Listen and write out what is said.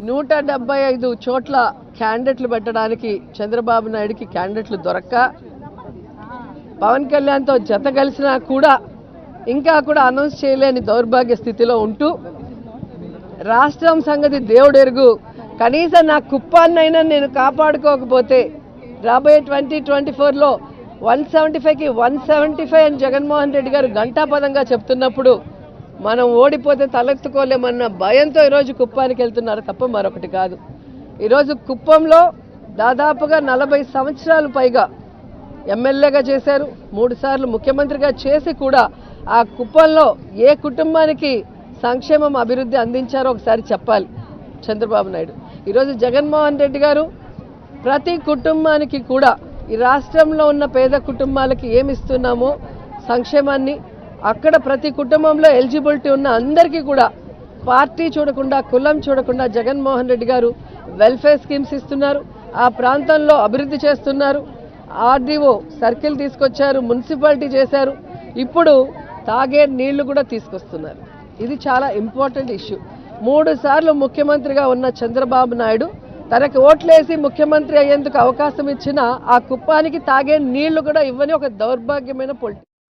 175 చోట్ల క్యాండిడేట్లు పెట్టడానికి చంద్రబాబు నాయుడుకి క్యాండిడేట్లు దొరక్క పవన్ కళ్యాణ్తో జత కలిసినా కూడా ఇంకా కూడా అనౌన్స్ చేయలేని దౌర్భాగ్య స్థితిలో ఉంటూ రాష్ట్రం సంగతి దేవుడెరుగు, కనీసం నా కుప్పాన్నైనా నేను కాపాడుకోకపోతే రాబోయే 2024లో 175కి 175 అని జగన్మోహన్ రెడ్డి గారు ఘంటాపదంగా చెప్తున్నప్పుడు మనం ఓడిపోతే తలెత్తుకోలేమన్న భయంతో ఈరోజు కుప్పానికి వెళ్తున్నారు తప్ప మరొకటి కాదు. ఈరోజు కుప్పంలో దాదాపుగా 40 సంవత్సరాలు పైగా ఎమ్మెల్యేగా చేశారు, 3 సార్లు ముఖ్యమంత్రిగా చేసి కూడా ఆ కుప్పంలో ఏ కుటుంబానికి సంక్షేమం అభివృద్ధి అందించారో ఒకసారి చెప్పాలి చంద్రబాబు నాయుడు. ఈరోజు జగన్మోహన్ రెడ్డి గారు ప్రతి కుటుంబానికి కూడా ఈ రాష్ట్రంలో ఉన్న పేద కుటుంబాలకి ఏమి ఇస్తున్నామో సంక్షేమాన్ని అక్కడ ప్రతి కుటుంబంలో ఎలిజిబిలిటీ ఉన్న అందరికీ కూడా పార్టీ చూడకుండా కులం చూడకుండా జగన్మోహన్ రెడ్డి గారు వెల్ఫేర్ స్కీమ్స్ ఇస్తున్నారు, ఆ ప్రాంతంలో అభివృద్ధి చేస్తున్నారు. ఆర్డీఓ సర్కిల్ తీసుకొచ్చారు, మున్సిపాలిటీ చేశారు, ఇప్పుడు తాగే నీళ్లు కూడా తీసుకొస్తున్నారు. ఇది చాలా ఇంపార్టెంట్ ఇష్యూ. 3 సార్లు ముఖ్యమంత్రిగా ఉన్న చంద్రబాబు నాయుడు తనకి ఓట్లేసి ముఖ్యమంత్రి అయ్యేందుకు అవకాశం ఇచ్చిన ఆ కుప్పానికి తాగే నీళ్లు కూడా ఇవ్వని ఒక దౌర్భాగ్యమైన పొలిటిక్స్.